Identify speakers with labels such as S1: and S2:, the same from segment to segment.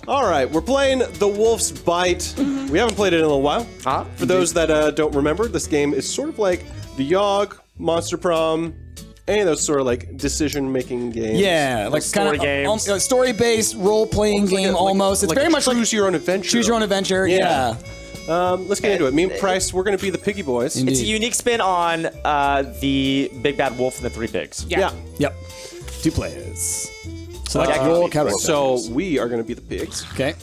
S1: All right, we're playing The Wolf's Bite. We haven't played it in a little while. For those that don't remember, this game is sort of like the Yogg, Monster Prom, any of those sort of like decision-making games.
S2: Yeah, like
S3: story
S2: kind of
S3: games.
S2: Story-based role-playing game almost. It's
S1: like
S2: very much like
S1: choose your own adventure.
S2: Choose your own adventure. Yeah.
S1: Let's get into it. Me and Price, we're going to be the Piggy Boys.
S3: It's a unique spin on the Big Bad Wolf and the Three Pigs.
S1: Yeah.
S2: Yep. 2 players. So
S3: roll
S2: character.
S1: So we are going to be the pigs.
S2: Okay.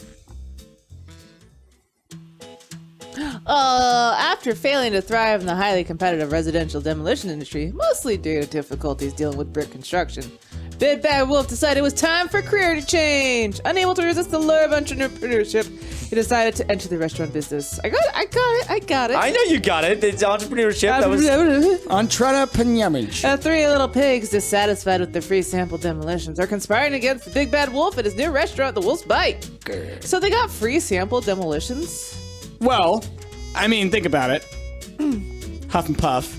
S4: After failing to thrive in the highly competitive residential demolition industry, mostly due to difficulties dealing with brick construction, Big Bad Wolf decided it was time for career to change. Unable to resist the lure of entrepreneurship, he decided to enter the restaurant business. I got it.
S3: I know you got it. It's entrepreneurship. That was...
S2: Entrepreneurship.
S4: 3 little pigs, dissatisfied with their free sample demolitions, are conspiring against the Big Bad Wolf at his new restaurant, The Wolf's Bite. So they got free sample demolitions?
S2: Well, I mean, think about it. Huff and Puff.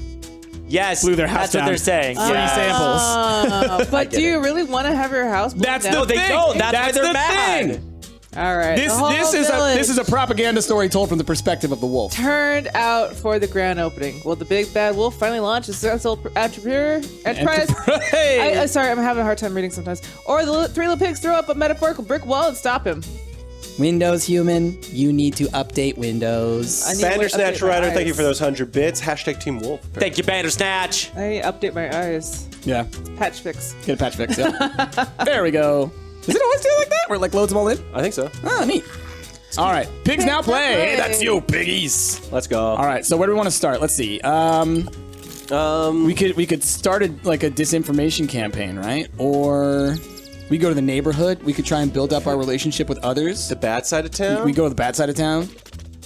S3: Yes,
S2: Blew their house
S3: that's what
S2: down.
S3: they're saying.
S2: Free samples.
S4: But do you really want to have your house blown
S2: That's
S4: down?
S2: the
S3: they
S2: thing.
S3: don't. That's why they're
S2: the
S3: mad.
S2: thing.
S4: All right.
S2: This is a propaganda story told from the perspective of the wolf.
S4: Turned out for the grand opening. Will the Big Bad Wolf finally launch his successful enterprise? Sorry, I'm having a hard time reading sometimes. Or the 3 little pigs throw up a metaphorical brick wall and stop him.
S2: Windows human, you need to update Windows.
S1: Bandersnatch Rider, thank you for
S4: those.
S1: those 100 bits. Hashtag Team Wolf.
S3: Thank you, Bandersnatch.
S4: I need to update my eyes.
S2: Yeah,
S4: Patch fix.
S2: get a patch fix. Yeah. There we go. Does it always do it like that? Where it like loads them all in?
S1: I think so.
S2: Oh, neat. All right, pigs now play.
S4: play.
S2: Hey, that's you, piggies.
S1: Let's go.
S2: All right, so where do we want to start? Let's see. We could start like a disinformation campaign, right? Or we go to the neighborhood. We could try and build up our relationship with others.
S1: The bad side of town?
S2: We go to the bad side of town.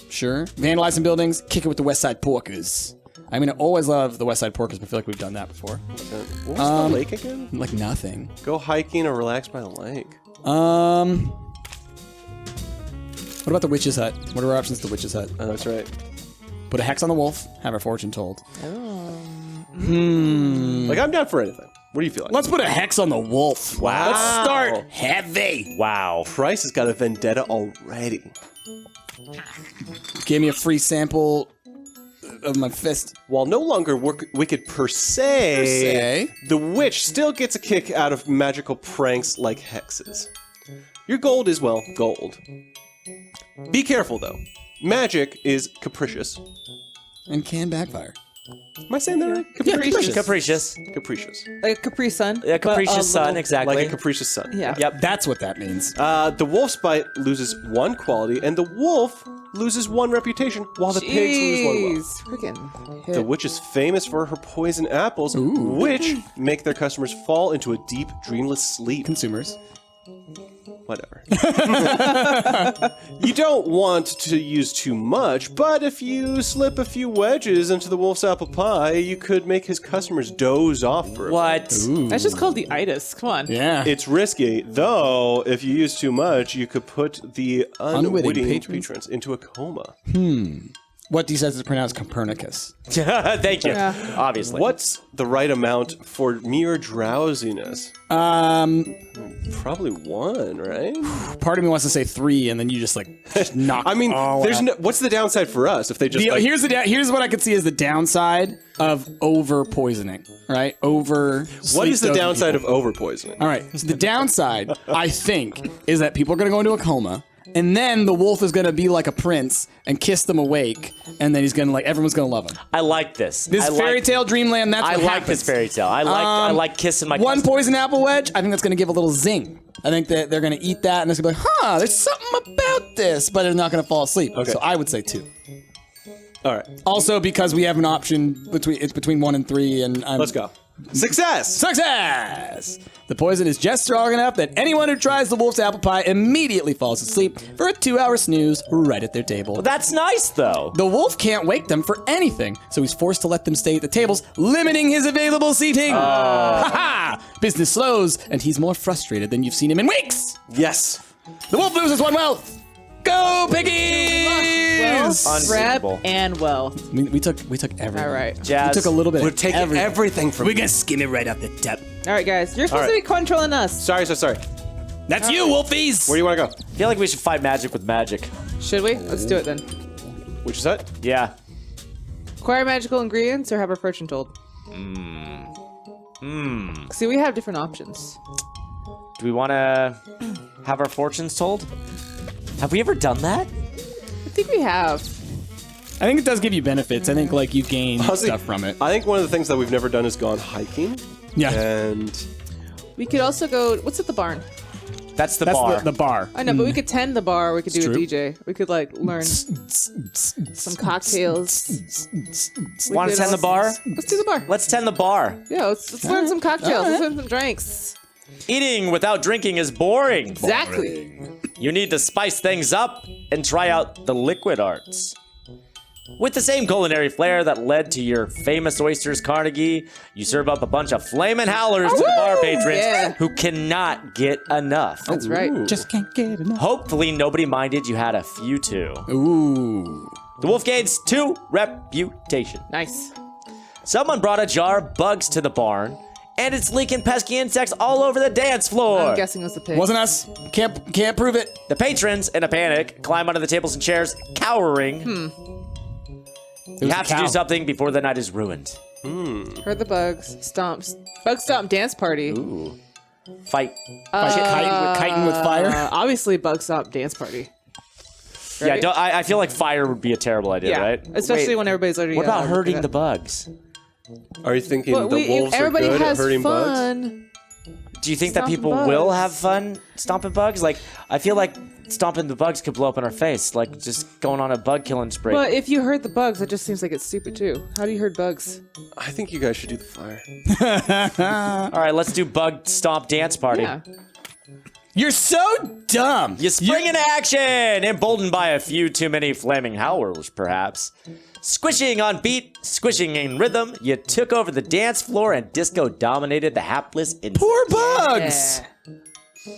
S2: Sure. Vandalize some buildings. Kick it with the West Side Porkers. I mean, I always love the West Side Porkers, but I feel like we've done that before.
S1: What was the lake again?
S2: Like nothing.
S1: Go hiking or relax by the lake.
S2: What about the Witch's Hut? What are our options to the Witch's Hut?
S1: Oh, that's right.
S2: Put a hex on the wolf. Have our fortune told.
S1: Like, I'm down for anything. What do you feel like?
S2: Let's put a hex on the wolf.
S1: Wow.
S2: Let's start heavy.
S3: Wow.
S1: Price has got a vendetta already.
S2: Give me a free sample of my fist.
S1: While no longer wicked per se, the witch still gets a kick out of magical pranks like hexes. Your gold is, well, gold. Be careful, though. Magic is capricious.
S2: And can backfire.
S1: Am I saying that right?
S2: Capricious.
S3: Capricious.
S1: Capricious.
S4: Like a Capri Sun.
S3: Yeah, capricious sun,
S4: little-
S3: exactly.
S1: Like a capricious sun.
S4: Yeah.
S3: Yep.
S2: That's what that means.
S1: The wolf's bite loses 1 quality, and the wolf loses 1 reputation, while the pigs lose 1 wealth.
S4: Freaking
S1: The
S4: hit.
S1: witch is famous for her poison apples, which make their customers fall into a deep, dreamless sleep.
S2: Consumers.
S1: Whatever. You don't want to use too much, but if you slip a few wedges into the wolf's apple pie, you could make his customers doze off for a bit.
S3: What?
S4: That's just called the itis. Come on.
S2: Yeah.
S1: It's risky, though. If you use too much, you could put the unwitting patrons into a coma.
S2: What he says is pronounced Copernicus.
S3: Thank you.
S4: Yeah.
S3: Obviously.
S1: What's the right amount for mere drowsiness? Probably 1, right?
S2: Part of me wants to say 3, and then you just like knock.
S1: I mean,
S2: all
S1: there's
S2: out.
S1: no. What's the downside for us if they just like,
S2: Here's what I could see as the downside of over poisoning. Right? Over.
S1: What is the
S2: sleep-dosing
S1: downside
S2: people.
S1: of over poisoning?
S2: All right. The downside, I think, is that people are going to go into a coma, and then the wolf is going to be like a prince and kiss them awake, and then he's going to like everyone's going to love him.
S3: I like this.
S2: This fairy tale dreamland. That's
S3: I
S2: what
S3: like
S2: happens.
S3: this fairy tale. I like kissing my
S2: 1
S3: cousin.
S2: poison apple wedge. I think that's going to give a little zing. I think that they're going to eat that, and it's going to be like, there's something about this, but they're not going to fall asleep.
S1: Okay.
S2: So I would say 2.
S1: All right,
S2: Also, because we have an option between 1 and 3, and
S1: let's go. Success!
S2: Success! The poison is just strong enough that anyone who tries the wolf's apple pie immediately falls asleep for a 2-hour snooze right at their table.
S3: That's nice, though.
S2: The wolf can't wake them for anything, so he's forced to let them stay at the tables, limiting his available seating. Ha-ha! Business slows, and he's more frustrated than you've seen him in weeks.
S1: Yes.
S2: The wolf loses 1 wealth. Go, piggies!
S4: Wealth, rep,
S3: Unbelievable.
S4: and wealth.
S2: We took everything.
S4: All right.
S3: Jazz.
S2: We took a little bit.
S1: We're
S2: of
S1: taking everything from.
S2: We're gonna skim it right off the top.
S4: All right, guys. You're supposed to be controlling us.
S1: Sorry.
S2: That's you, Wolfies!
S1: Where do you want to go?
S3: I feel like we should fight magic with magic.
S4: Should we? Let's do it then.
S1: Which is that?
S3: Yeah.
S4: Acquire magical ingredients or have our fortune told? See, we have different options.
S3: Do we want to have our fortunes told? Have we ever done that?
S4: I think we have.
S2: I think it does give you benefits. I think, like, you gain
S1: Honestly,
S2: stuff from it.
S1: I think one of the things that we've never done is gone hiking.
S2: Yeah.
S1: And
S4: We could also go. What's at the barn?
S3: That's the
S2: That's
S3: bar.
S2: the bar.
S4: I know, but we could tend the bar. We could do
S2: It's
S4: a
S2: true.
S4: DJ. We could like learn some cocktails. We
S3: Want to
S4: could
S3: tend the
S4: also-
S3: bar?
S4: Let's do the bar.
S3: Let's tend the bar.
S4: Yeah, let's learn some cocktails. Let's learn some drinks.
S3: Eating without drinking is boring.
S4: Exactly.
S3: You need to spice things up and try out the liquid arts. With the same culinary flair that led to your famous oysters, Carnegie, you serve up a bunch of flamin' howlers to the bar patrons
S4: Yeah.
S3: who cannot get enough.
S4: That's right.
S2: Just can't get enough.
S3: Hopefully nobody minded you had a few too.
S2: Ooh.
S3: The Wolf gains 2 reputation.
S4: Nice.
S3: Someone brought a jar of bugs to the barn, and it's leaking pesky insects all over the dance floor.
S4: I'm guessing it was the pig.
S2: Wasn't us. Can't prove it.
S3: The patrons, in a panic, climb under the tables and chairs, cowering. You have to do something before the night is ruined.
S4: Heard the bugs. Stomps. Bug stomp dance party.
S3: Fight.
S2: Kiting with fire.
S4: Obviously, bug stomp dance party.
S3: Yeah,
S4: Right?
S3: I feel like fire would be a terrible idea,
S4: Yeah,
S3: right?
S4: especially
S3: Wait,
S4: when everybody's already.
S3: What about
S4: look
S3: hurting
S4: at
S3: the
S4: it.
S3: bugs?
S1: are you thinking
S4: But
S1: the wolves are
S4: everybody
S1: good
S4: has
S1: at hurting bugs?
S4: fun.
S3: Do you think that
S4: Stomping
S3: people
S4: bugs.
S3: will have fun stomping bugs? Like, I feel like stomping the bugs could blow up in our face, like just going on a bug killing spree.
S4: But if you hurt the bugs, that just seems like it's stupid too. How do you hurt bugs?
S1: I think you guys should do the fire.
S3: All right, let's do bug stomp dance party.
S4: Yeah.
S2: You're so dumb.
S3: You spring into action, emboldened by a few too many flaming howlers, perhaps. Squishing on beat, squishing in rhythm, you took over the dance floor and disco dominated the hapless insects.
S2: Poor bugs.
S4: Yeah.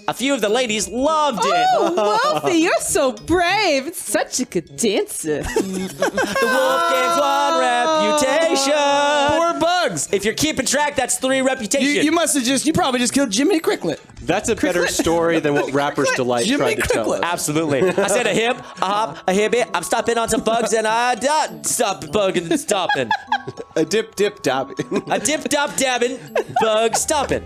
S3: A few of the ladies loved it.
S4: Oh, Wolfie, you're so brave. It's such a good dancer.
S3: The wolf gains 1 reputation.
S2: Poor bugs.
S3: If you're keeping track, that's 3 reputation.
S2: You probably just killed Jiminy Cricklet.
S1: That's a better story than what Rappers Delight
S2: Jiminy
S1: tried to tell
S2: Cricklet.
S1: us.
S3: Absolutely. I said a hip, a hop, a hibbit. I'm stopping on some bugs and stop bugging and stopping.
S1: A dip, dabbing.
S3: A dip, dop, dabbing, bug stopping.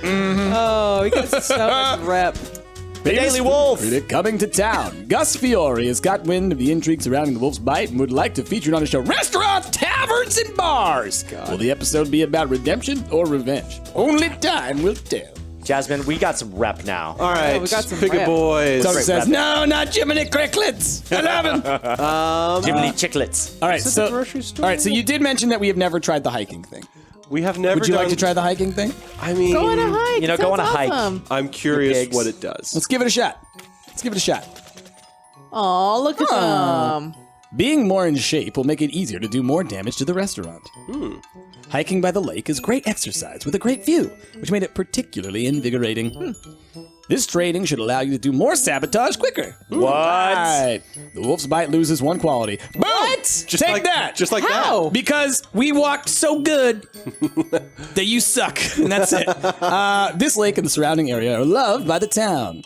S4: Oh, he gets so much rep.
S3: The Daily Wolf.
S2: Coming to town. Gus Fiore has got wind of the intrigue surrounding the Wolf's Bite and would like to feature it on his show Restaurants, Taverns, and Bars. Will the episode be about redemption or revenge? Only time will tell.
S3: Jasmine, we got some rep now.
S1: All right,
S4: we got some
S1: Piggy
S4: rep.
S1: boys.
S2: Doug
S3: Great
S2: says,
S3: rep.
S2: no, not Jiminy Cricklets. I love him.
S3: Jiminy Chicklets.
S2: All right,
S1: Is it
S2: so
S1: the grocery store?
S2: all right, so you did mention that we have never tried the hiking thing.
S1: We have never
S2: Would you like
S1: done-
S2: to try the hiking thing?
S1: I mean,
S4: Go on a hike.
S3: You know, go on a hike.
S1: I'm curious
S3: Pigs.
S1: what it does.
S2: Let's give it a shot. Let's give it a shot.
S4: Oh, look at them.
S2: Being more in shape will make it easier to do more damage to the restaurant. Hiking by the lake is great exercise with a great view, which made it particularly invigorating. This training should allow you to do more sabotage quicker.
S3: What?
S2: Right. The Wolf's Bite loses 1 quality. Boom!
S4: What?
S2: Take
S1: like,
S2: that!
S1: Just like
S4: How?
S1: that.
S2: Because we walked so good that you suck. And that's it. This lake and the surrounding area are loved by the town.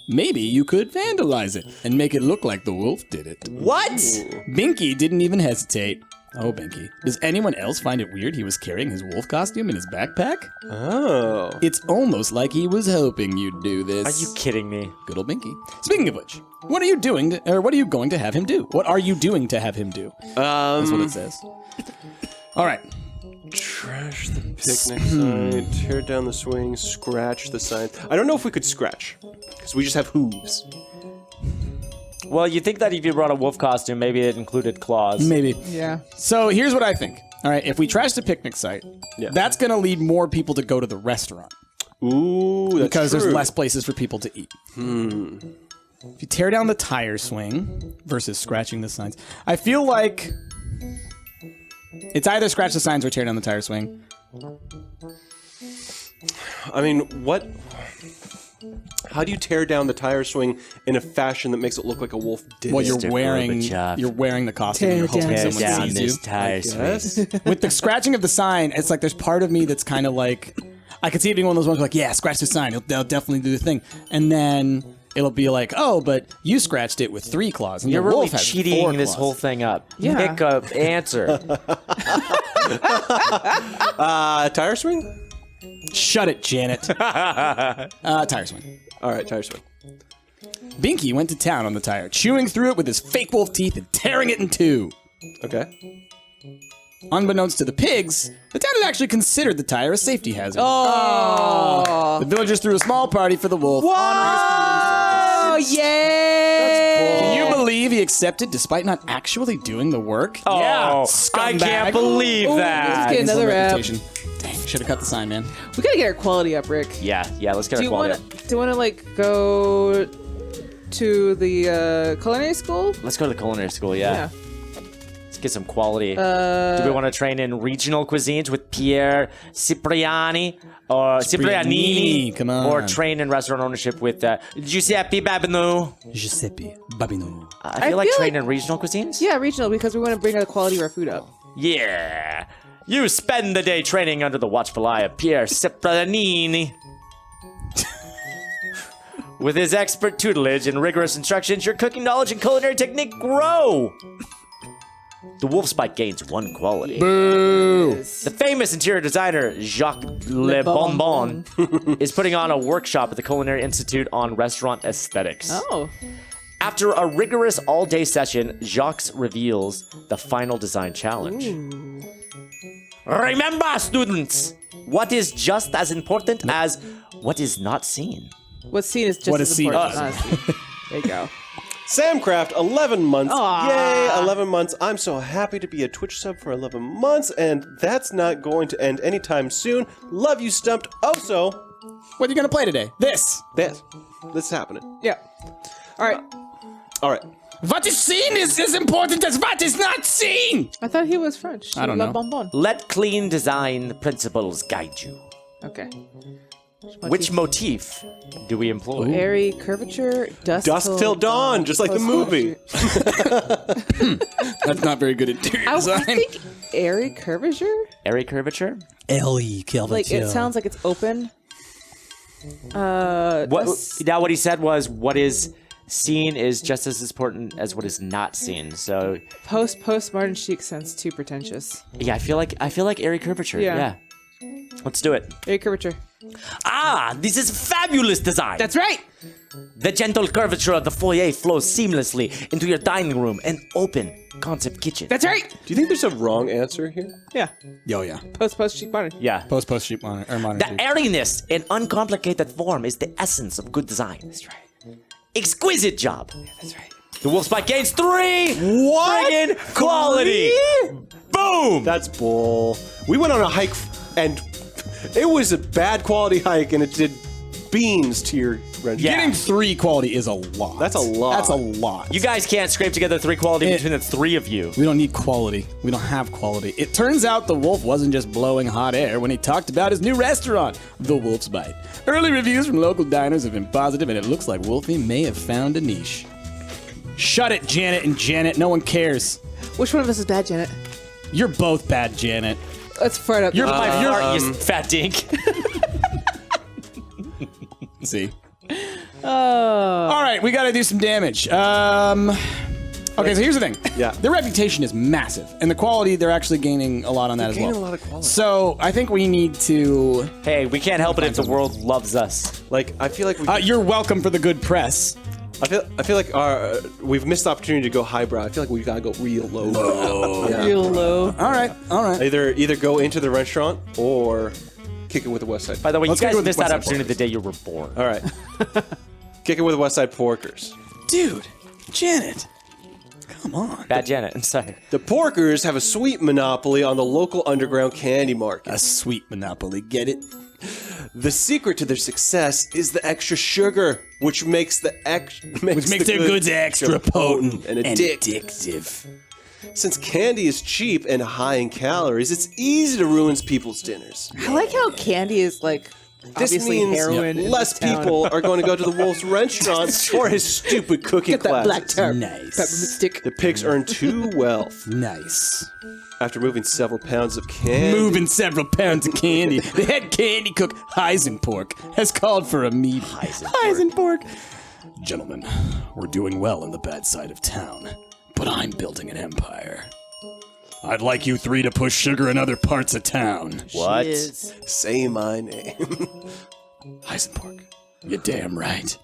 S2: Maybe you could vandalize it and make it look like the wolf did it.
S3: What?
S2: Binky didn't even hesitate. Oh, Binky. Does anyone else find it weird he was carrying his wolf costume in his backpack?
S1: Oh.
S2: It's almost like he was hoping you'd do this.
S3: Are you kidding me?
S2: Good old Binky. Speaking of which, what are you doing, what are you going to have him do? What are you doing to have him do? That's what it says. All right.
S1: Trash the picnic sign, tear down the swing, scratch the sign. I don't know if we could scratch, because we just have hooves.
S3: Well, you'd think that if you brought a wolf costume, maybe it included claws.
S2: Maybe.
S4: Yeah.
S2: So here's what I think. All right, if we trash the picnic site,
S1: Yeah.
S2: that's going to lead more people to go to the restaurant
S1: Ooh, that's
S2: because
S1: true.
S2: there's less places for people to eat. If you tear down the tire swing versus scratching the signs, I feel like it's either scratch the signs or tear down the tire swing.
S1: I mean, what? How do you tear down the tire swing in a fashion that makes it look like a wolf did
S2: Well,
S1: it?
S2: you're wearing the costume. You're hoping
S4: down.
S2: someone sees you.
S3: tire
S1: Yes?
S2: With the scratching of the sign, it's like there's part of me that's kind of like, I could see it being one of those ones like, yeah, scratch the sign. They'll definitely do the thing. And then it'll be like, oh, but you scratched it with 3 claws. And
S3: You're
S2: the
S3: really
S2: wolf has 4
S3: cheating this
S2: claws.
S3: whole thing up.
S4: Yeah.
S3: Pick a answer.
S1: Tire swing?
S2: Shut it, Janet. Tire swing.
S1: All right, tire swing.
S2: Binky went to town on the tire, chewing through it with his fake wolf teeth and tearing it in 2.
S1: Okay.
S2: Unbeknownst to the pigs, the town had actually considered the tire a safety hazard.
S4: Oh.
S2: The villagers threw a small party for the wolf.
S4: Oh, yeah.
S2: Can you believe he accepted despite not actually doing the work?
S3: Oh, I
S2: scumbag.
S3: can't believe that.
S4: Get another rap.
S2: Reputation. Dang, should have cut the sign, man.
S4: We gotta get our quality up, Rick.
S3: Yeah, let's get
S4: Do
S3: our
S4: you
S3: quality
S4: want
S3: up.
S4: to? Do you want to like go to the culinary school?
S3: Let's go to the culinary school, yeah. Let's get some quality. Do we want to train in regional cuisines with Pierre Cipriani or Ciprianini?
S2: Come on.
S3: Or train in restaurant ownership with Giuseppe Babineau.
S2: Giuseppe Babino.
S3: I feel like
S4: feel
S3: train in regional cuisines?
S4: Yeah, regional because we want to bring the quality of our food up.
S3: Yeah. You spend the day training under the watchful eye of Pierre Ciprianini. With his expert tutelage and rigorous instructions, your cooking knowledge and culinary technique grow. The wolf's bite gains 1 quality.
S2: Boo!
S3: The famous interior designer Jacques Le Bonbon is putting on a workshop at the Culinary Institute on restaurant aesthetics.
S4: Oh.
S3: After a rigorous all-day session, Jacques reveals the final design challenge. Remember, students, what is just as important as what is not seen.
S4: What's seen is just
S2: What
S4: as
S2: is seen
S4: important,
S2: is-
S4: honestly. There you go.
S1: Samcraft, 11 months.
S4: Aw.
S1: Yay, 11 months. I'm so happy to be a Twitch sub for 11 months, and that's not going to end anytime soon. Love you, Stumpt. Also,
S2: What are you gonna play today? This.
S1: this is happening.
S4: Yeah. All right.
S1: All right.
S2: What is seen is as important as what is not seen.
S4: I thought he was French.
S2: I don't
S4: Le
S2: know.
S4: Bonbon.
S3: Let clean design principles guide you.
S4: Okay.
S3: Which motif do we employ?
S4: Airy curvature, dusk
S1: Till dawn, just like the movie.
S2: That's not very good interior
S4: I
S2: design.
S4: think airy curvature.
S3: Airy curvature?
S2: Airy Curvature.
S4: Like it sounds like it's open.
S3: Now what he said was what is seen is just as important as what is not seen. So
S4: Postmodern chic sounds too pretentious.
S3: yeah, I feel like airy curvature.
S4: Yeah.
S3: Let's do it.
S4: Airy curvature.
S3: Ah, this is fabulous design.
S4: That's right.
S3: The gentle curvature of the foyer flows seamlessly into your dining room and open concept kitchen.
S4: That's right.
S1: Do you think there's a wrong answer here?
S4: Yeah.
S2: Yo, yeah.
S4: Post chic modern.
S3: yeah.
S2: Post sheep monitor or modern
S3: The
S2: sheep.
S3: airiness and uncomplicated form is the essence of good design.
S4: That's right.
S3: Exquisite job.
S4: That's right.
S3: The wolf spike gains 3 friggin' quality. Boom.
S1: That's bull. We went on a hike and it was a bad quality hike and it did beans to your wrench.
S3: Yeah.
S2: Getting 3 quality is a lot.
S1: That's a lot.
S2: That's a lot.
S3: You guys can't scrape together 3 quality between the 3 of you.
S2: We don't need quality. We don't have quality. It turns out the wolf wasn't just blowing hot air when he talked about his new restaurant, The Wolf's Bite. Early reviews from local diners have been positive, and it looks like Wolfie may have found a niche. Shut it, Janet and Janet. No one cares.
S4: Which one of us is bad, Janet?
S2: You're both bad, Janet.
S4: Let's fart up.
S2: You're
S3: My
S2: by
S3: fart, you fat dink.
S2: See.
S4: Oh.
S2: All right, we got to do some damage. Okay, so here's the thing.
S1: Yeah.
S2: Their reputation is massive, and the quality, they're actually gaining a lot on that as well.
S1: gaining a lot of quality.
S2: So I think we need to...
S3: Hey, we can't help it if the world loves us.
S1: Like, I feel like we,
S2: you're welcome for the good press.
S1: I feel like we've missed the opportunity to go highbrow. I feel like we've got to go real low. Yeah.
S4: Real low.
S2: All right.
S1: Either go into the restaurant or kick it with the West Side.
S3: By the way,
S2: Let's
S3: you guys
S2: go with
S3: missed that
S2: West Side
S3: opportunity the day you were born.
S1: All right. Kick it with the West Side Porkers.
S2: Dude, Janet, come on.
S3: Bad Janet, I'm sorry.
S1: The Porkers have a sweet monopoly on the local underground candy market.
S2: A sweet monopoly, get it?
S1: The secret to their success is the extra sugar, which makes their
S2: goods extra potent
S1: and
S2: addictive.
S1: Since candy is cheap and high in calories, it's easy to ruin people's dinners.
S4: I like how candy is like
S1: This
S4: obviously
S1: means
S4: heroin. in
S1: less
S4: this town.
S1: people are going to go to the Wolf's restaurant for his stupid cooking
S4: Get that black
S1: classes.
S4: tar
S2: Nice.
S4: peppermint stick.
S1: The pigs earn 2 wealth.
S2: Nice.
S1: After moving several pounds of candy.
S2: Moving several pounds of candy, the head candy cook Heisenpork has called for a meeting. Heisenpork. Gentlemen, we're doing well in the bad side of town, but I'm building an empire. I'd like you three to push sugar in other parts of town.
S3: What?
S4: Shiz.
S1: Say my name.
S2: Heisenpork, you're damn right.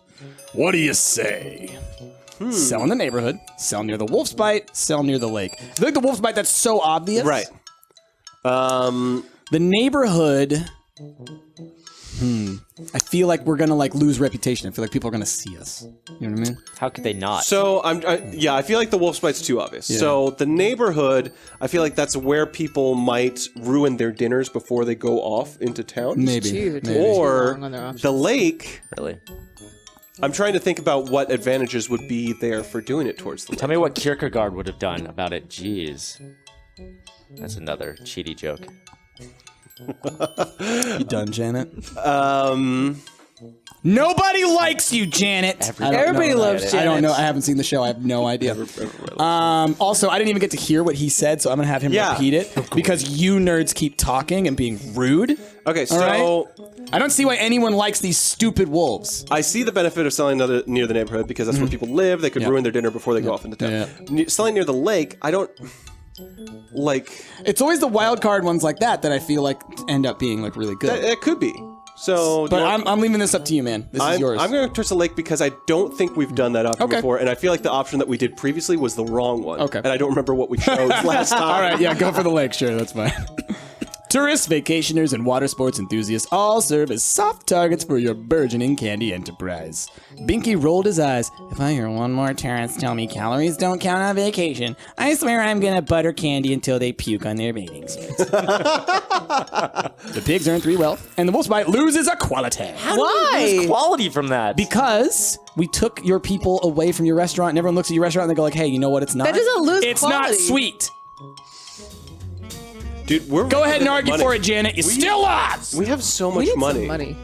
S2: What do you say? Sell in the neighborhood, sell near the Wolf's Bite, sell near the lake. I feel like the Wolf's Bite, that's so obvious.
S1: Right.
S2: The neighborhood, I feel like we're gonna like lose reputation. I feel like people are gonna see us. You know what I mean?
S3: How could they not?
S1: So I feel like the Wolf's Bite's too obvious. So the neighborhood, I feel like that's where people might ruin their dinners before they go off into town.
S2: Maybe.
S4: Too
S1: Or
S4: long on their options.
S1: the lake.
S3: really?
S1: I'm trying to think about what advantages would be there for doing it towards the lake.
S3: Tell me what Kierkegaard would have done about it. Jeez. That's another cheaty joke.
S2: You done, Janet? Nobody likes you, Janet.
S4: Everybody loves Janet.
S2: I don't know. I haven't seen the show. I have no idea. Also, I didn't even get to hear what he said, so I'm gonna have him repeat it because you nerds keep talking and being rude.
S1: Okay, so
S2: All I don't see why anyone likes these stupid wolves.
S1: I see the benefit of selling near the neighborhood because that's where people live. They could ruin their dinner before they go off into town. Selling near the lake, I don't like.
S2: It's always the wild card ones like that I feel like end up being like really good.
S1: It could be. So,
S2: But I'm leaving this up to you, man. This is yours.
S1: I'm going to towards the lake because I don't think we've done that option before, and I feel like the option that we did previously was the wrong one.
S2: Okay.
S1: And I don't remember what we chose last time.
S2: All right, yeah, go for the lake. Sure, that's fine. Tourists, vacationers, and water sports enthusiasts all serve as soft targets for your burgeoning candy enterprise. Binky rolled his eyes. If I hear one more tourist tell me calories don't count on vacation, I swear I'm gonna butter candy until they puke on their bathing suits. The pigs earn 3 wealth, and the Wolf's Bite loses a quality.
S3: There's quality from that.
S2: Because we took your people away from your restaurant, and everyone looks at your restaurant and they go like, hey, you know what? It's not.
S4: That doesn't lose
S2: It's
S4: quality.
S2: not sweet.
S1: Dude,
S2: Go ahead and argue
S1: money.
S2: for it, Janet. You still lost.
S1: We have so much
S4: We need
S1: money.
S4: some money.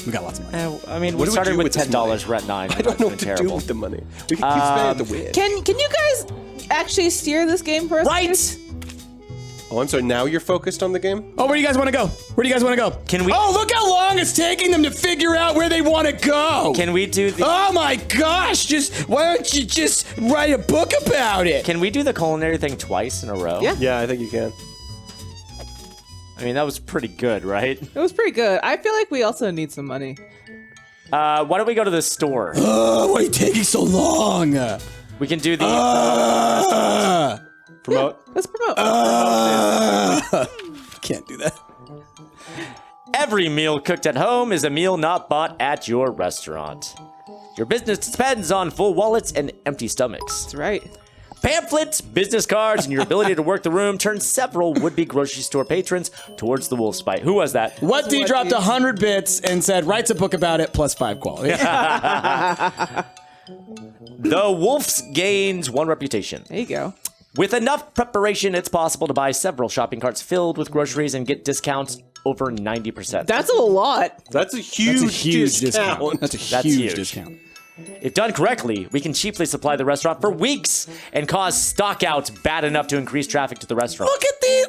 S2: We got lots of money.
S3: I mean,
S1: What
S3: we
S1: do we
S3: started
S1: do
S3: with
S1: with this
S3: $10, we're at $9.
S1: I don't know what to do with the money. We can keep spending the win.
S4: Can you guys actually steer this game for us?
S3: Right!
S4: please?
S1: Oh, I'm sorry. Now you're focused on the game?
S2: Oh, where do you guys want to go? Where do you guys want to go?
S3: Can we-
S2: Oh, look how long it's taking them to figure out where they want to go.
S3: Can we do the...
S2: Oh my gosh! Why don't you just write a book about it?
S3: Can we do the culinary thing twice in a row?
S4: Yeah.
S1: Yeah, I think you can.
S3: I mean, that was pretty good, right?
S4: It was pretty good. I feel like we also need some money.
S3: Why don't we go to the store?
S2: Why are you taking so long?
S3: We can do the...
S1: Promote.
S4: Let's promote.
S2: Can't do that.
S3: Every meal cooked at home is a meal not bought at your restaurant. Your business depends on full wallets and empty stomachs.
S4: That's right.
S3: Pamphlets, business cards, and your ability to work the room turn several would-be grocery store patrons towards the Wolf's Bite. Who was that?
S2: What D dropped 100 bits and said, writes a book about it, plus 5 quality.
S3: The Wolf's gains 1 reputation.
S4: There you go.
S3: With enough preparation, it's possible to buy several shopping carts filled with groceries and get discounts over 90%.
S4: That's a lot.
S1: That's a huge, discount.
S2: That's a
S3: That's
S2: huge
S3: huge.
S2: discount.
S3: If done correctly, we can cheaply supply the restaurant for weeks and cause stockouts bad enough to increase traffic to the restaurant.
S2: Look at these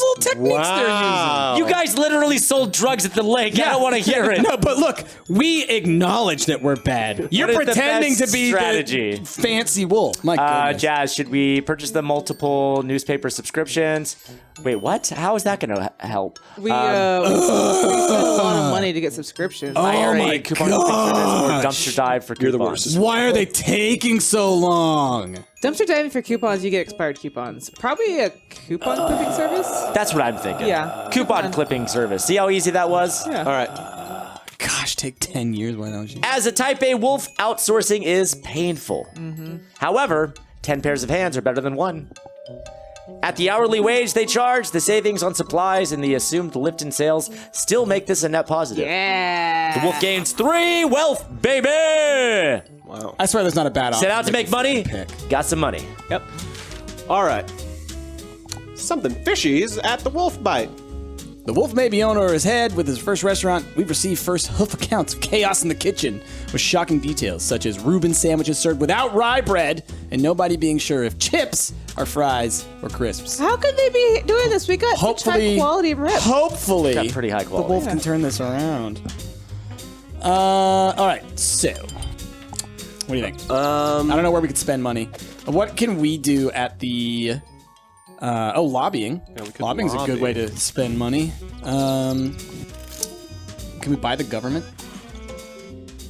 S2: little techniques they're using.
S3: You guys literally sold drugs at the lake. I don't want to hear it.
S2: No, but look, we acknowledge that we're bad. You're
S3: What is the
S2: pretending
S3: best
S2: to be
S3: strategy?
S2: the fancy wolf. My goodness.
S3: Jazz, should we purchase the multiple newspaper subscriptions? Wait, what? How is that going to help?
S4: We spent a lot of money to get subscriptions.
S2: my
S3: coupon clipping service or dumpster dive for
S1: You're the
S3: coupons.
S1: worst.
S2: Why are they taking so long?
S4: Dumpster diving for coupons, you get expired coupons. Probably a coupon clipping service?
S3: That's what I'm thinking.
S4: Yeah.
S3: Coupon clipping service. See how easy that was?
S4: Yeah.
S1: All right.
S2: Gosh, take 10 years. Why don't you?
S3: As a type A wolf, outsourcing is painful. However, 10 pairs of hands are better than 1. At the hourly wage they charge, the savings on supplies and the assumed lift in sales still make this a net positive.
S4: Yeah.
S3: The wolf gains 3 wealth, baby!
S1: Wow.
S2: I swear there's not a bad option.
S3: Set out to make money,
S2: Pick.
S3: got some money.
S1: Yep. All right. Something fishy is at the Wolf Bite.
S2: The wolf may be owner of his head. With his first restaurant, we've received first hoof accounts of chaos in the kitchen, with shocking details such as Reuben sandwiches served without rye bread, and nobody being sure if chips our fries or crisps.
S4: How could they be doing this? We got such high quality rip.
S2: Hopefully,
S3: Got pretty high
S2: the
S3: quality.
S2: wolf can turn this around. All right, so what do you think? I don't know where we could spend money. What can we do at the? Lobbying.
S1: Yeah, we could
S2: Lobbying's a good
S1: lobby.
S2: way to spend money. Can we buy the government?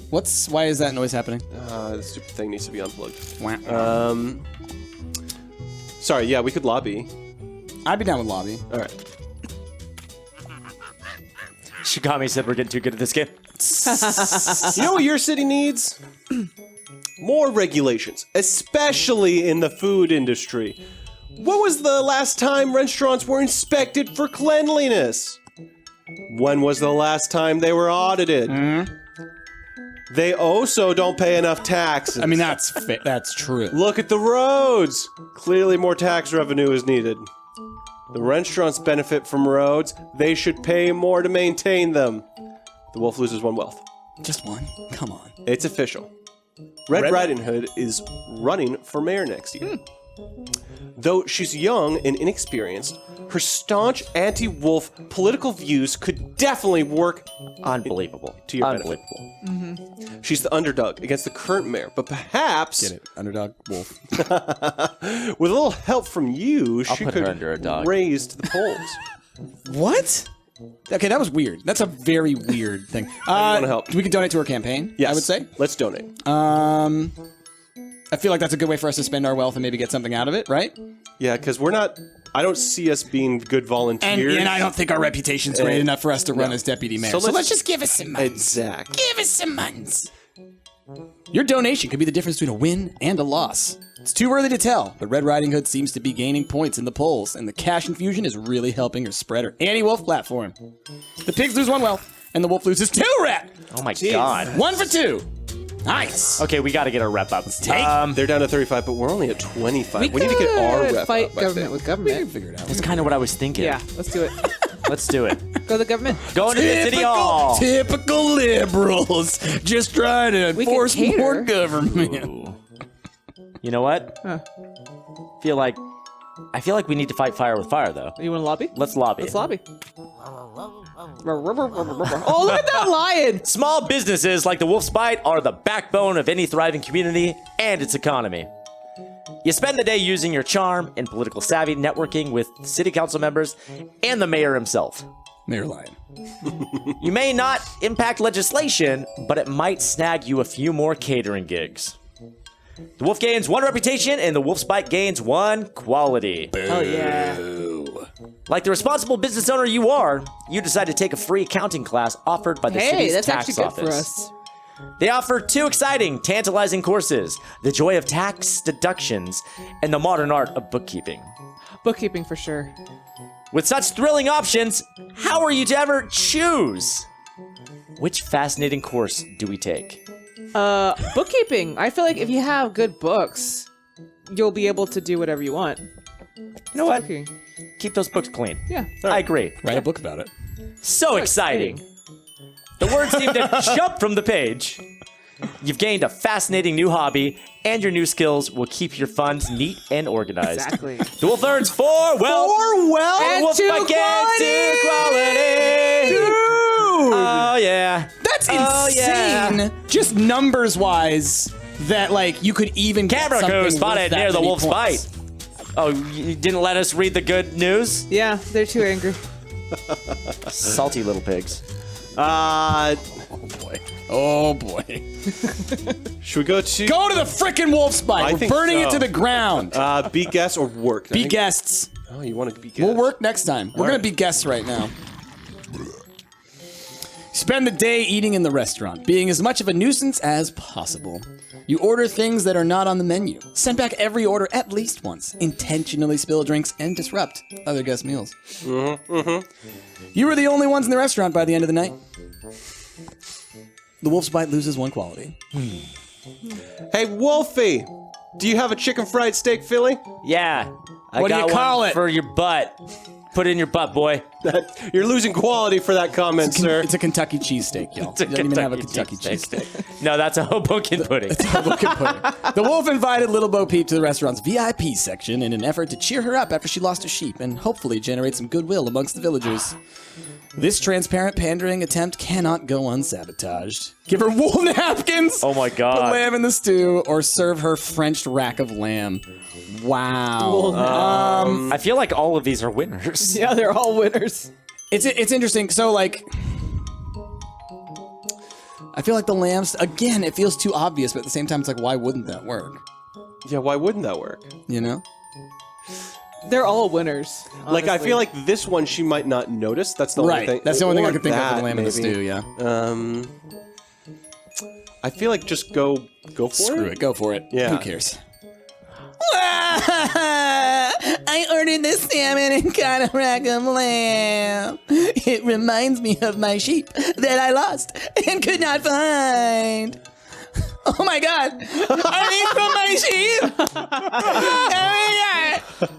S2: Why is that noise happening?
S1: The stupid thing needs to be unplugged.
S2: Wah.
S1: Sorry, yeah, we could lobby.
S2: I'd be down with lobby.
S1: All right.
S3: Shikami said we're getting too good at this game.
S1: You know what your city needs? More regulations, especially in the food industry. When was the last time restaurants were inspected for cleanliness? When was the last time they were audited? They also don't pay enough taxes.
S2: I mean, that's true.
S1: Look at the roads. Clearly more tax revenue is needed. The restaurants benefit from roads. They should pay more to maintain them. The wolf loses 1 wealth.
S2: Just one? Come on.
S1: It's official. Red Riding Hood is running for mayor next year. Though she's young and inexperienced, her staunch anti-wolf political views could definitely work
S3: Unbelievable.
S1: to your benefit.
S3: Unbelievable.
S1: She's the underdog against the current mayor, but perhaps
S2: Get it? Underdog wolf.
S1: with a little help from you, she
S3: put her
S1: could
S3: under a dog.
S1: raise to the polls.
S2: What? Okay, that was weird. That's a very weird thing.
S1: wanna help.
S2: We could donate to her campaign.
S1: Yes,
S2: I would say.
S1: let's donate.
S2: I feel like that's a good way for us to spend our wealth and maybe get something out of it, right?
S1: Yeah, because we're not. I don't see us being good volunteers.
S2: And I don't think our reputation's great enough for us to run as deputy mayor.
S1: So
S2: So
S1: let's-
S2: let's just give us some money.
S1: Exactly.
S2: Give us some months. Your donation could be the difference between a win and a loss. It's too early to tell, but Red Riding Hood seems to be gaining points in the polls, and the cash infusion is really helping her spread her anti-wolf platform. The pigs lose 1 wealth, and the wolf loses 2 rep.
S3: Oh my god.
S2: 1 for 2. Nice.
S3: Okay, we got to get our rep up.
S1: They're down to 35, but we're only at 25. We need to get our rep
S4: fight
S1: up, I
S4: government
S1: think.
S4: with government.
S2: Figure it out.
S3: That's kind of what I was thinking.
S4: Yeah, let's do it.
S3: Let's do it.
S4: Go to the government.
S3: Going to the city hall.
S2: Typical liberals, just trying to
S4: We can
S2: enforce
S4: cater.
S2: more government.
S3: You know what?
S4: Huh.
S3: I feel like we need to fight fire with fire, though.
S4: You want to lobby?
S3: Let's lobby.
S4: Let's lobby. Oh, look at that lion!
S3: Small businesses like the Wolf's Bite are the backbone of any thriving community and its economy. You spend the day using your charm and political savvy networking with city council members and the mayor himself.
S2: Mayor Lion.
S3: You may not impact legislation, but it might snag you a few more catering gigs. The Wolf gains 1 reputation and the Wolf's Bite gains 1 quality.
S4: Oh yeah.
S3: Like the responsible business owner you are, you decide to take a free accounting class offered by the
S4: Hey,
S3: city's
S4: that's
S3: tax
S4: actually good
S3: office.
S4: for us.
S3: They offer 2 exciting, tantalizing courses: the joy of tax deductions and the modern art of bookkeeping.
S4: Bookkeeping for sure.
S3: With such thrilling options, how are you to ever choose? Which fascinating course do we take?
S4: Bookkeeping. I feel like if you have good books, you'll be able to do whatever you want.
S3: You know what?
S4: Okay.
S3: Keep those books clean.
S4: Yeah.
S3: I agree.
S2: Write a book about it.
S3: So exciting. The words seem to jump from the page. You've gained a fascinating new hobby, and your new skills will keep your funds neat and organized.
S4: Exactly.
S3: The Wolf earns 4 wealth.
S1: 4 wealth?
S4: And
S3: Wolf
S4: 2
S3: Bucket, 2 quality.
S1: Dude!
S3: Oh, yeah.
S2: That's
S3: Oh,
S2: insane.
S3: yeah.
S2: Just numbers wise, that like you could even get
S3: Camera
S2: something
S3: crew
S2: worth
S3: spotted
S2: that
S3: near the
S2: many
S3: Wolf's
S2: points.
S3: Bite. Oh, you didn't let us read the good news?
S4: Yeah, they're too angry.
S3: Salty little pigs.
S2: Oh boy.
S1: Should we go to
S2: Go to the frickin' Wolf's Bite.
S1: I
S2: We're
S1: think
S2: burning it
S1: so.
S2: to the ground.
S1: be guests or work? I
S2: Be
S1: think-
S2: guests.
S1: Oh, you want to be guests?
S2: We'll work next time. We're
S1: All
S2: gonna
S1: right.
S2: be guests right now. Spend the day eating in the restaurant, being as much of a nuisance as possible. You order things that are not on the menu. Send back every order at least once. Intentionally spill drinks and disrupt other guest meals. You were the only ones in the restaurant by the end of the night. The Wolf's Bite loses 1 quality.
S1: Hey, Wolfie, do you have a chicken fried steak Philly?
S3: Yeah. I
S2: What do
S3: got
S2: you call
S3: one
S2: it?
S3: for your butt. Put it in your butt, boy.
S1: You're losing quality for that comment, sir.
S2: It's a Kentucky cheesesteak, y'all. You don't even have a Kentucky cheesesteak.
S3: No, that's a Hoboken pudding.
S2: The wolf invited Little Bo Peep to the restaurant's VIP section in an effort to cheer her up after she lost a sheep and hopefully generate some goodwill amongst the villagers. This transparent pandering attempt cannot go unsabotaged. Give her wool napkins.
S3: Oh my God.
S2: Put lamb in the stew, or serve her Frenched rack of lamb. Wow.
S3: I feel like all of these are winners.
S4: Yeah, they're all winners.
S2: It's interesting. So like, I feel like the lambs again. It feels too obvious, but at the same time, it's like, why wouldn't that work?
S1: Yeah, why wouldn't that work?
S2: You know.
S4: They're all winners.
S1: Like, I
S4: honestly.
S1: feel like this one she might not notice. That's the only thing.
S2: That's the only thing I
S1: Or
S2: could think of for the
S1: that,
S2: lamb in the
S1: maybe.
S2: stew. Yeah.
S1: I feel like just go for
S2: Screw it. Go for it.
S1: Yeah.
S2: Who cares? I ordered this salmon and got a rack of lamb. It reminds me of my sheep that I lost and could not find. Oh my God! Are these from my sheep? Oh my God!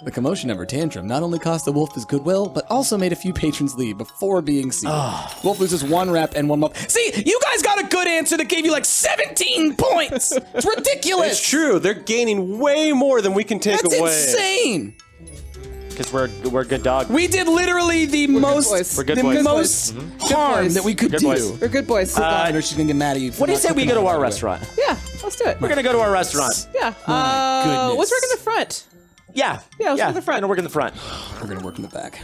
S2: The commotion of her tantrum not only cost the wolf his goodwill, but also made a few patrons leave before being seen. Wolf loses 1 rep and 1 mouth. See, you guys got a good answer that gave you like 17 points. It's ridiculous.
S1: It's true. They're gaining way more than we can take
S2: That's
S1: away.
S2: insane.
S3: Because we're good dogs.
S2: We did literally the most,
S4: boys.
S3: We're good
S2: the
S3: boys.
S2: most harm
S4: boys.
S2: that we could
S3: Good
S2: do.
S3: boys.
S4: We're good boys.
S2: Or she's gonna get mad at you.
S3: What do you say we go to our restaurant?
S4: Yeah, let's do it.
S3: We're gonna go to our restaurant.
S4: Yeah.
S2: goodness.
S4: Let's work in the front.
S3: Yeah.
S4: Yeah, let's work in the front.
S3: We're gonna work in the front.
S2: We're gonna work in the back.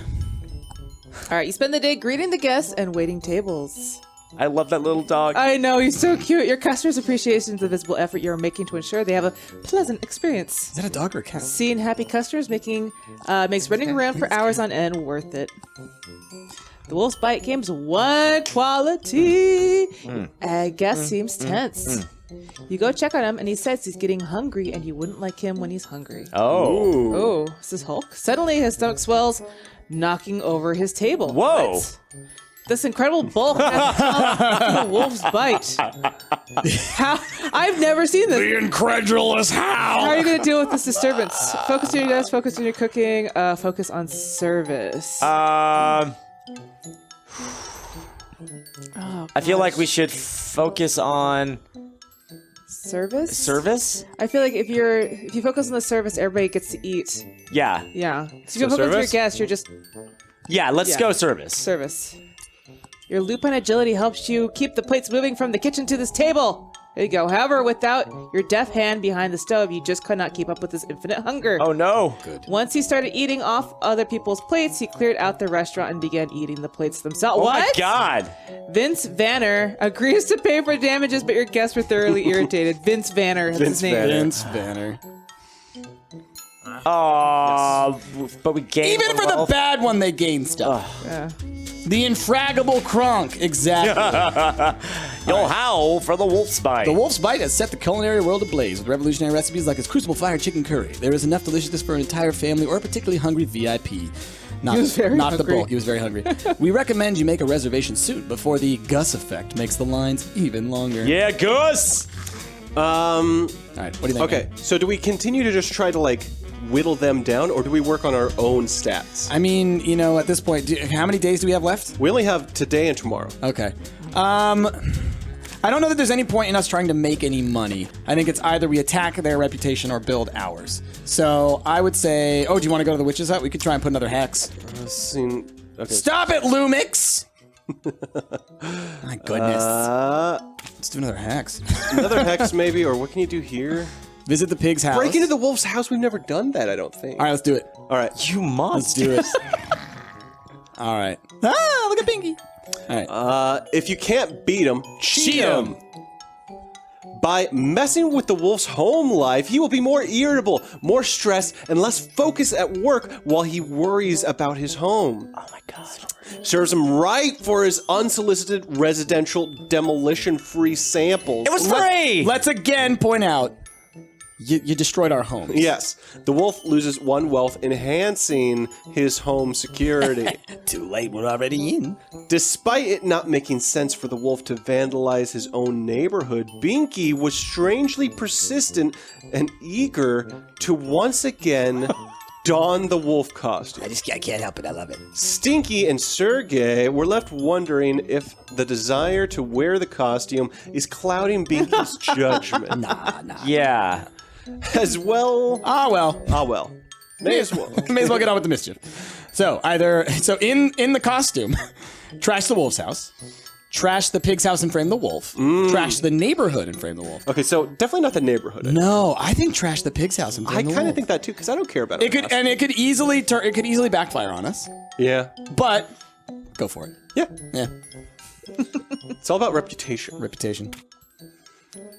S4: All right, you spend the day greeting the guests and waiting tables.
S3: I love that little dog.
S4: I know, he's so cute. Your customers' appreciation of the visible effort you're making to ensure they have a pleasant experience.
S2: Is that a dog or a cat?
S4: Seeing happy customers makes running around for hours on end worth it. The Wolf's Bite game's one quality. Guest seems tense. You go check on him, and he says he's getting hungry, and you wouldn't like him when he's hungry.
S3: Oh.
S4: Oh, this is Hulk. Suddenly, his stomach swells, knocking over his table.
S3: Whoa.
S4: What? This incredible bulk has come to the Wolf's Bite. How? I've never seen this.
S2: The incredulous
S4: How are you going to deal with this disturbance? Focus on your desk, focus on your cooking, focus on service.
S3: I
S4: Oh,
S3: feel like we should focus on
S4: service?
S3: service.
S4: I feel like if you focus on the service, everybody gets to eat.
S3: Yeah.
S4: Yeah. So if you
S1: So
S4: focus on your
S1: service?
S4: guests, you're just
S3: Yeah, let's
S4: Yeah.
S3: go service.
S4: service. Your lupine agility helps you keep the plates moving from the kitchen to this table. There you go. However, without your deft hand behind the stove, you just could not keep up with his infinite hunger.
S3: Oh no.
S4: Once he started eating off other people's plates, he cleared out the restaurant and began eating the plates themselves.
S3: Oh
S4: What?
S3: my God.
S4: Vince Vanner agrees to pay for damages, but your guests were thoroughly irritated. Vince Vanner, that's his name.
S1: Vanner.
S2: Vince Banner.
S3: But we gained
S2: Even for the bad one, they gain stuff.
S4: Yeah.
S2: The infraggable Kronk, exactly.
S3: You'll howl for the wolf's bite.
S2: The Wolf's Bite has set the culinary world ablaze with revolutionary recipes like his crucible fire chicken curry. There is enough deliciousness for an entire family or a particularly hungry VIP. Not,
S4: He was very
S2: not the
S4: hungry.
S2: bulk. He was very hungry. We recommend you make a reservation soon before the Gus effect makes the lines even longer.
S3: Yeah, Gus.
S2: All right, what do you think?
S1: Okay, so do we continue to just try to like whittle them down, or do we work on our own stats?
S2: I mean, you know, at this point, how many days do we have left?
S1: We only have today and tomorrow.
S2: Okay. I don't know that there's any point in us trying to make any money. I think it's either we attack their reputation or build ours. So I would say, oh, do you want to go to the witch's hut? We could try and put another hex.
S1: Okay.
S2: Stop it, Lumix! My goodness. Let's do another hex.
S1: Another hex, maybe, or what can you do here?
S2: Visit the pig's house.
S1: Break into the wolf's house. We've never done that, I don't think.
S2: All right, let's do it.
S1: All right.
S3: You
S2: Let's
S3: monster.
S2: do it. All right. Ah, look at Pinky. All right.
S1: If you can't beat him, cheat
S2: Cheat 'em.
S1: him. By messing with the wolf's home life, he will be more irritable, more stressed, and less focused at work while he worries about his home.
S3: Oh my God.
S1: Serves him right for his unsolicited residential demolition-free samples.
S3: It was free.
S2: Let's again point out, you destroyed our homes.
S1: Yes, the wolf loses 1 wealth, enhancing his home security.
S2: Too late, we're already in.
S1: Despite it not making sense for the wolf to vandalize his own neighborhood, Binky was strangely persistent and eager to once again don the wolf costume.
S2: I can't help it. I love it.
S1: Stinky and Sergey were left wondering if the desire to wear the costume is clouding Binky's judgment.
S2: Nah.
S3: Yeah.
S1: As well.
S2: well.
S1: May as well.
S2: May as well get on with the mischief. So in the costume, trash the wolf's house, trash the pig's house and frame the wolf, trash the neighborhood and frame the wolf.
S1: Okay, so definitely not the neighborhood.
S2: No, I think trash the pig's house and frame
S1: I
S2: the wolf.
S1: kind of think that too, because I don't care about it.
S2: It could easily backfire on us.
S1: Yeah.
S2: But go for it.
S1: Yeah. It's all about reputation.
S2: Reputation.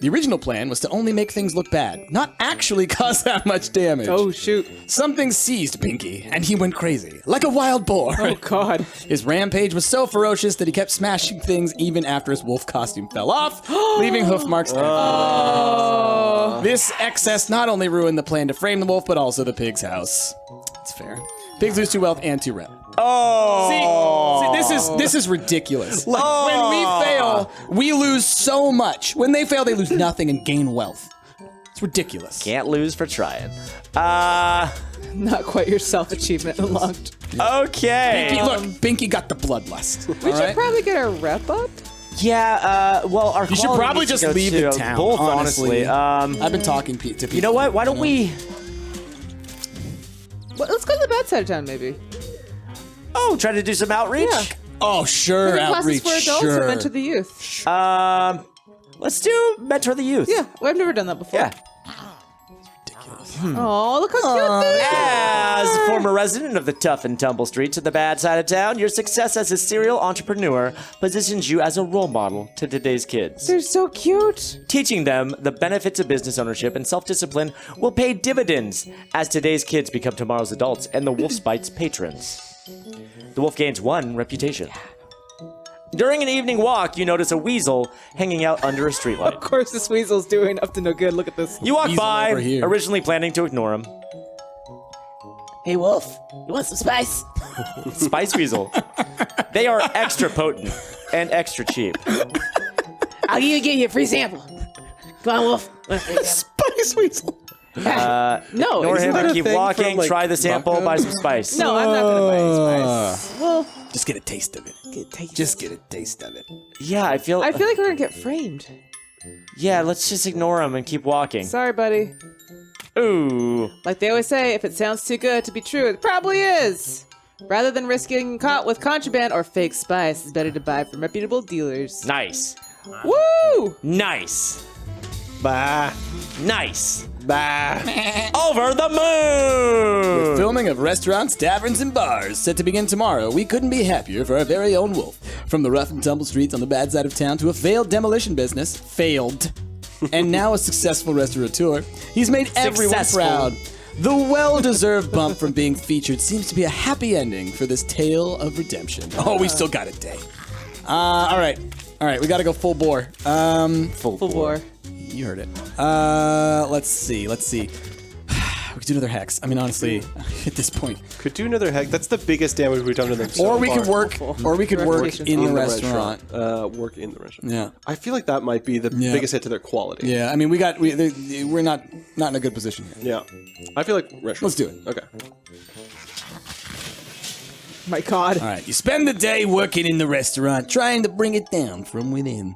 S2: The original plan was to only make things look bad, not actually cause that much damage.
S4: Oh, shoot.
S2: Something seized Pinky, and he went crazy, like a wild boar.
S4: Oh, God.
S2: His rampage was so ferocious that he kept smashing things even after his wolf costume fell off, leaving hoof marks everywhere. This excess not only ruined the plan to frame the wolf, but also the pig's house. It's fair. Pigs lose 2 wealth and 2 rep. See, this is ridiculous. When we fail, we lose so much. When they fail, they lose nothing and gain wealth. It's ridiculous.
S3: Can't lose for trying.
S4: Not quite your self-achievement unlocked.
S3: Okay.
S2: Binky got the bloodlust.
S4: We should probably get our rep up.
S3: Yeah, well, our
S2: You should probably just leave the town.
S3: Both,
S2: honestly.
S3: honestly.
S2: I've been talking to people.
S3: You know what? Why don't we...
S4: Well, let's go to the bad side of town, maybe.
S3: Oh, try to do some outreach?
S4: Yeah.
S2: Oh, sure,
S4: Classes
S2: outreach,
S4: for adults
S2: sure.
S4: or mentor the youth.
S3: Let's do Mentor the Youth.
S4: Yeah, well, I've never done that before.
S3: Yeah.
S4: Oh, look how cute they are.
S3: As a former resident of the tough and tumble streets of the bad side of town, your success as a serial entrepreneur positions you as a role model to today's kids.
S4: They're so cute.
S3: Teaching them the benefits of business ownership and self-discipline will pay dividends as today's kids become tomorrow's adults and the Wolf's Bite's patrons. The wolf gains 1 reputation. During an evening walk, you notice a weasel hanging out under a streetlight.
S4: Of course, this weasel's doing up to no good. Look at this.
S3: You walk
S2: Weasel
S3: by,
S2: over here.
S3: originally planning to ignore him.
S5: Hey, Wolf, you want some spice?
S3: Spice Weasel. They are extra potent and extra cheap.
S5: I'll give you a free sample. Come on, Wolf.
S2: Spice Weasel.
S4: No,
S3: Ignore
S4: isn't
S3: him
S4: that
S3: and
S4: a
S3: keep
S1: thing
S3: walking,
S1: from, like,
S3: try the sample,
S1: vodka?
S3: buy some spice.
S4: No, I'm not gonna buy any spice. Well,
S2: Just get a taste of it.
S5: Taste.
S2: Just get a taste of it.
S3: Yeah, I feel
S4: I feel like we're gonna get framed.
S3: yeah, let's just ignore him and keep walking.
S4: Sorry, buddy.
S3: Ooh.
S4: Like they always say, if it sounds too good to be true, it probably is. Rather than risking caught with contraband or fake spice, it's better to buy from reputable dealers.
S3: Nice.
S4: Woo!
S3: Nice.
S1: Bah.
S3: Nice.
S1: Bah.
S3: Over the moon!
S2: Filming of restaurants, taverns, and bars set to begin tomorrow. We couldn't be happier for our very own Wolf. From the rough and tumble streets on the bad side of town to a failed demolition business, failed, and now a successful restaurateur, he's made everyone
S3: Successful.
S2: proud. The well-deserved bump from being featured seems to be a happy ending for this tale of redemption. Oh, we still got a day. All right, we gotta go full bore.
S4: Full bore.
S2: You heard it. Let's see. We could do another hex. I mean, honestly, at this point.
S1: Could do another heck. That's the biggest damage we've done to them so
S2: Or we
S1: far.
S2: could work in the restaurant.
S1: Work in the restaurant.
S2: Yeah.
S1: I feel like that might be the biggest hit to their quality.
S2: Yeah, I mean, we're not in a good position here.
S1: Yeah. I feel like restaurant.
S2: Let's do it.
S1: Okay.
S4: My God.
S2: All right, you spend the day working in the restaurant, trying to bring it down from within.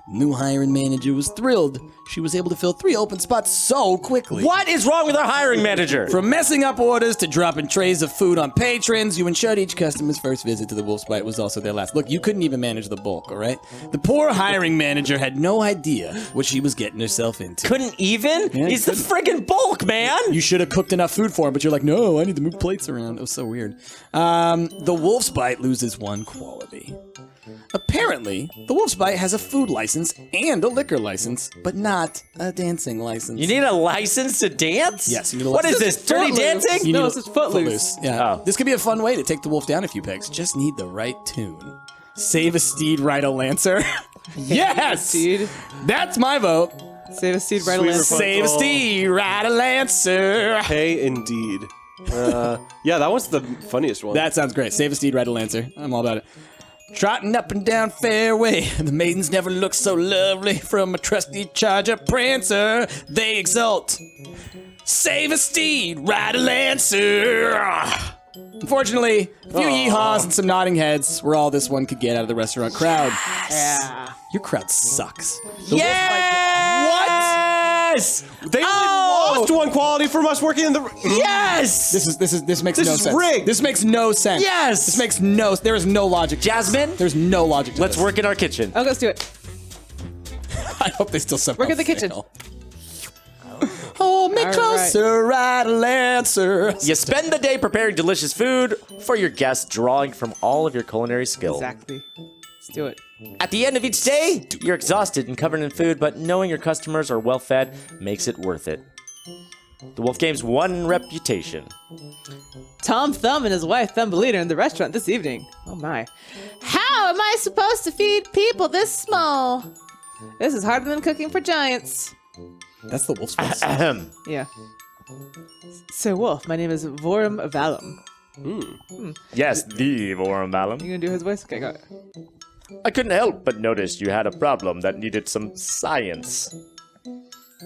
S2: New hiring manager was thrilled. She was able to fill 3 open spots so quickly.
S3: What is wrong with our hiring manager?
S2: From messing up orders to dropping trays of food on patrons, you ensured each customer's first visit to the Wolf's Bite was also their last. Look, you couldn't even manage the bulk, all right? The poor hiring manager had no idea what she was getting herself into.
S3: Couldn't even?
S2: Yeah,
S3: He's the friggin' bulk, man!
S2: You should have cooked enough food for him, but you're like, no, I need to move plates around. It was so weird. The Wolf's Bite loses 1 quality. Apparently, the Wolf's Bite has a food license and a liquor license, but not a dancing license.
S3: You need a license to dance?
S2: Yes, you need a
S3: What is
S2: license.
S3: this, dirty
S4: Footloose.
S3: dancing?
S2: You
S4: No,
S2: need
S4: this is Footloose.
S2: Yeah.
S3: Oh.
S2: This could be a fun way to take the wolf down a few pegs. Just need the right tune. Save a steed, ride a lancer. Yes!
S4: Steed.
S2: That's my vote.
S4: Save a seed, right
S1: Sweet
S4: away.
S1: Rapunzel.
S2: Save a steed, ride a lancer.
S1: Hey, indeed. Yeah, that was the funniest one.
S2: That sounds great. Save a steed, ride a lancer. I'm all about it. Trotting up and down fairway, the maidens never look so lovely. From a trusty charger prancer, they exult. Save a steed, ride a lancer. Unfortunately, a few yeehaws and some nodding heads were all this one could get out of the restaurant crowd.
S4: Yeah.
S2: Your crowd sucks.
S3: Yes!
S1: They only lost one quality from us working in the.
S3: Yes!
S2: This makes
S1: This
S2: no
S1: is
S2: sense.
S1: rigged.
S2: This makes no sense.
S3: Yes!
S2: This makes no. There is no logic.
S3: Jasmine,
S2: There's no logic. To
S3: let's
S2: this.
S3: work in our kitchen.
S4: Oh, let's do it.
S2: I hope they still somehow
S4: Work in the kitchen.
S2: fail. Hold me
S4: All
S2: closer, ride a lancer.
S3: You spend the day preparing delicious food for your guests, drawing from all of your culinary skill.
S4: Exactly. Let's do it.
S3: At the end of each day, you're exhausted and covered in food, but knowing your customers are well fed makes it worth it. The Wolf Game's one reputation.
S4: Tom Thumb and his wife Thumbelina in the restaurant this evening. Oh my. How am I supposed to feed people this small? This is harder than cooking for giants.
S2: That's the wolf's face.
S3: Ahem.
S4: Yeah. So, Wolf, my name is Vorum Valum.
S3: Yes, the Vorum Valum.
S4: You gonna do his voice? Okay, go.
S3: I couldn't help but notice you had a problem that needed some science.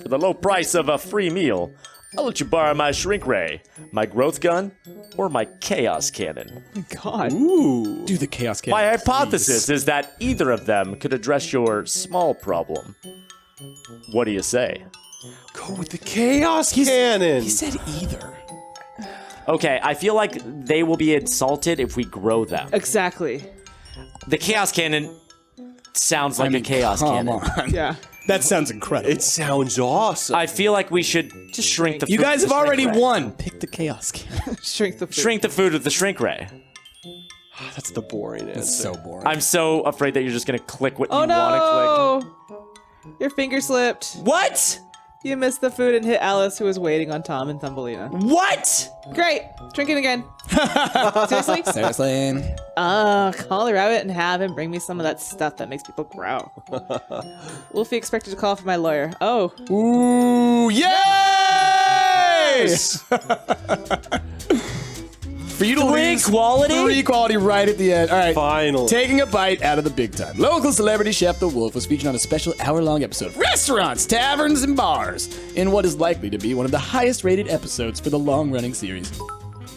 S3: For the low price of a free meal, I'll let you borrow my shrink ray, my growth gun, or my chaos cannon.
S4: Oh my God.
S1: Ooh.
S2: Do the chaos cannon.
S3: My hypothesis is that either of them could address your small problem. What do you say?
S1: Go with the chaos cannon.
S2: He said either.
S3: Okay, I feel like they will be insulted if we grow them.
S4: Exactly.
S3: The chaos cannon sounds like a chaos
S2: come
S3: cannon.
S2: on.
S4: Yeah.
S2: That sounds incredible.
S1: It sounds awesome.
S3: I feel like we should just shrink the food.
S2: You guys
S3: with
S2: have
S3: the
S2: already
S3: shrink ray.
S2: won. Pick the chaos cannon.
S4: Shrink the food.
S3: Shrink the food with the shrink ray.
S1: That's the boring answer.
S2: It's so boring.
S3: I'm so afraid that you're just gonna click what
S4: Oh
S3: you want to
S4: no! Your finger slipped.
S3: click. What?
S4: You missed the food and hit Alice, who was waiting on Tom and Thumbelina.
S3: What?
S4: Great! Drink it again. Seriously?
S2: Seriously?
S4: Call the rabbit and have him bring me some of that stuff that makes people growl. Wolfie expected to call for my lawyer. Oh.
S2: Ooh, yes! For you to lose
S3: quality?
S2: 3 quality right at the end. All right.
S1: Finally.
S2: Taking a bite out of the big time. Local celebrity chef The Wolf was featured on a special hour-long episode of Restaurants, Taverns, and Bars in what is likely to be one of the highest-rated episodes for the long-running series.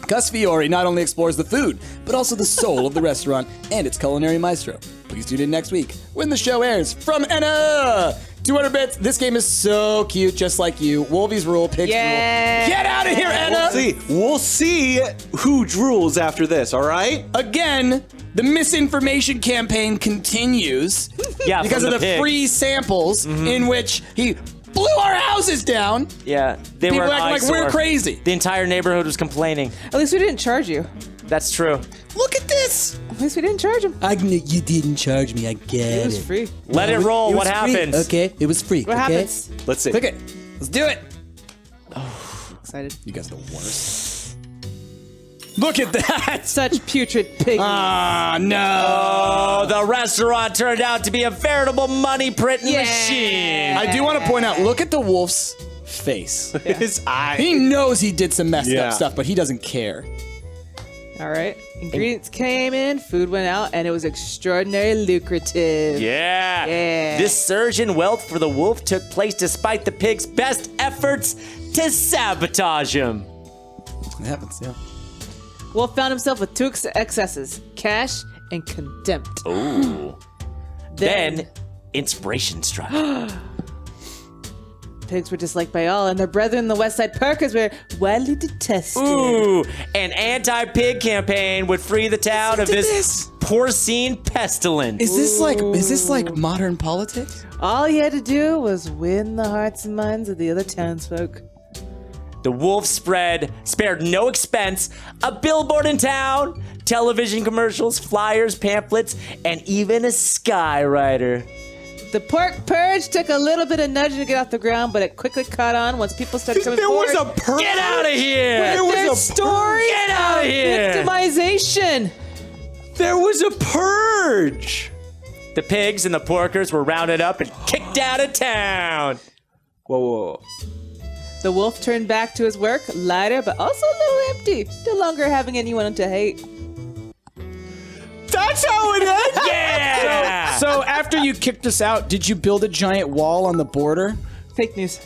S2: Gus Fiore not only explores the food, but also the soul of the restaurant and its culinary maestro. Please tune in next week when the show airs from Enna! 200 bits. This game is so cute, just like you. Wolvie's rule, Pig's
S4: Yeah.
S2: rule. Get out of here, Enna!
S1: We'll see who drools after this, all right?
S2: Again, the misinformation campaign continues
S3: Yeah,
S2: because
S3: from
S2: of the
S3: pig.
S2: free samples in which he blew our houses down.
S3: Yeah, they
S2: People
S3: were an
S2: acting like we're
S3: eyesore.
S2: crazy.
S3: The entire neighborhood was complaining.
S4: At least we didn't charge you.
S3: That's true.
S2: Look at this.
S4: At least we didn't charge him.
S2: You didn't charge me. I get
S4: It was free.
S3: Let it roll. What happens?
S2: Okay, it was free.
S4: What happens?
S1: Let's see.
S2: Click it. Let's do it.
S4: Excited.
S2: You guys are the worst. Look at that.
S4: Such putrid pig.
S2: Ah, no.
S3: Oh, the restaurant turned out to be a veritable money printing
S4: Yeah.
S3: machine.
S2: I do want to point out, look at the wolf's face.
S1: His eye.
S2: He knows he did some messed
S1: Yeah.
S2: up stuff, but he doesn't care.
S4: All right. Ingredients came in, food went out, and it was extraordinarily lucrative.
S3: Yeah.
S4: Yeah.
S3: This surge in wealth for the wolf took place despite the pig's best efforts to sabotage him.
S2: It happens, yeah.
S4: Wolf found himself with 2 excesses: cash and contempt.
S3: Ooh. Then inspiration struck.
S4: Pigs were disliked by all, and their brethren, the West Side Parkers, were widely detested.
S3: Ooh, an anti-pig campaign would free the town of
S2: Listen to
S3: this
S2: this.
S3: porcine pestilence.
S2: Is this like modern politics?
S4: All he had to do was win the hearts and minds of the other townsfolk.
S3: The wolf spared no expense. A billboard in town, television commercials, flyers, pamphlets, and even a skywriter.
S4: The pork purge took a little bit of nudging to get off the ground, but it quickly caught on once people started coming
S1: There was
S4: forward.
S1: a purge.
S3: Get out of here!
S1: There was
S4: Their
S1: a
S4: story
S3: Get out of here!
S4: victimization.
S1: There was a purge.
S3: The pigs and the porkers were rounded up and kicked out of town.
S1: Whoa, whoa, whoa.
S4: The wolf turned back to his work, lighter but also a little empty, no longer having anyone to hate.
S1: That's how it ends.
S3: Yeah!
S2: So after you kicked us out, did you build a giant wall on the border?
S4: Fake news.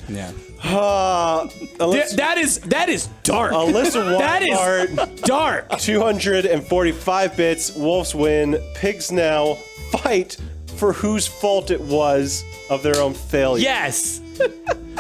S2: Yeah. That is dark.
S1: Alyssa
S2: That is
S1: Weinhardt,
S2: dark.
S1: 245 bits. Wolves win. Pigs now fight for whose fault it was of their own failure.
S3: Yes.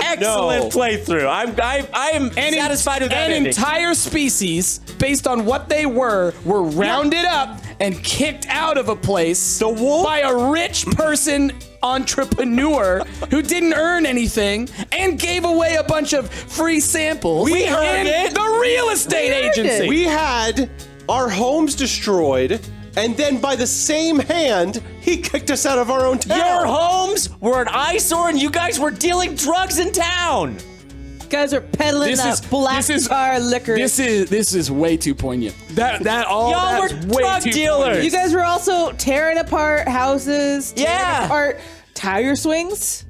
S3: Excellent playthrough. I am satisfied with that
S2: An
S3: ending.
S2: entire species, based on what they were rounded up and kicked out of a place by a rich person entrepreneur who didn't earn anything and gave away a bunch of free samples.
S3: We heard
S2: in
S3: it.
S2: the real estate agency.
S1: We had our homes destroyed, and then by the same hand, he kicked us out of our own town.
S3: Your homes were an eyesore, and you guys were dealing drugs in town.
S4: You guys are peddling that black tar liquor.
S2: This is way too poignant. Y'all
S3: Y'all were drug dealers.
S4: You guys were also tearing apart houses, tearing
S3: Yeah.
S4: apart tire swings.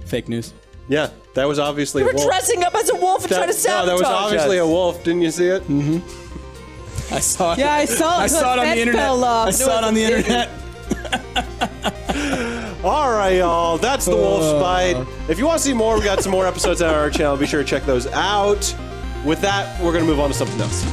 S2: Fake news.
S1: Yeah, that was obviously
S3: You
S1: a
S3: were
S1: wolf.
S3: dressing up as a wolf and trying to sabotage
S1: No, that was obviously
S3: us.
S1: a wolf. Didn't you see it?
S2: I saw it.
S4: Yeah, I saw it.
S2: I saw it on the internet. I saw it on the internet.
S1: All right, y'all. That's the Wolf's Bite. If you want to see more, we got some more episodes on our channel. Be sure to check those out. With that, we're going to move on to something else.